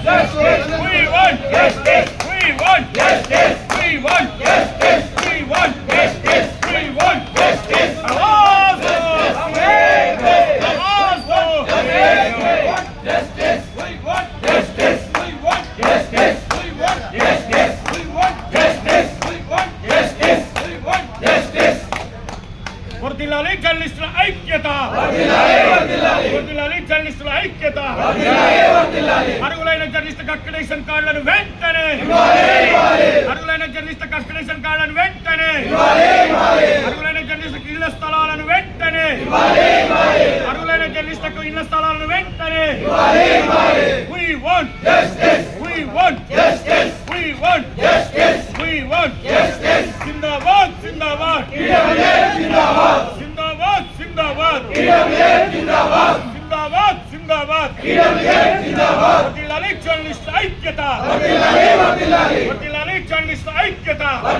justice. We want justice. We want justice. We want justice. We want justice. We want justice. आवाज दो, आवाज दो, justice. We want justice. We want justice. We want justice. We want justice. We want justice. We want justice. వర్ధిల్లాలి జర్నలిస్టుల ఐక్యత, వర్ధిల్లాలి జర్నలిస్టుల ఐక్యత, అర్హులైన జర్నలిస్టులకు అక్రిడిటేషన్ కార్డులను వెంటనే, అర్హులైన జర్నలిస్టులకు అక్రిడిటేషన్ కార్డులను వెంటనే, అర్హులైన జర్నలిస్టులకు ఇళ్ల స్థలాలను వెంటనే, అర్హులైన జర్నలిస్టులకు ఇళ్ల స్థలాలను వెంటనే. We want justice. We want justice. We want justice. We want justice. జిందాబాద్ జిందాబాద్ జిందాబాద్ జిందాబాద్ జిందాబాద్ జిందాబాద్ జిందాబాద్ జిందాబాద్ జిందాబాద్. వర్ధిల్లాలి జర్నలిస్టుల ఐక్యత, వర్ధిల్లాలి జర్నలిస్టుల ఐక్యత.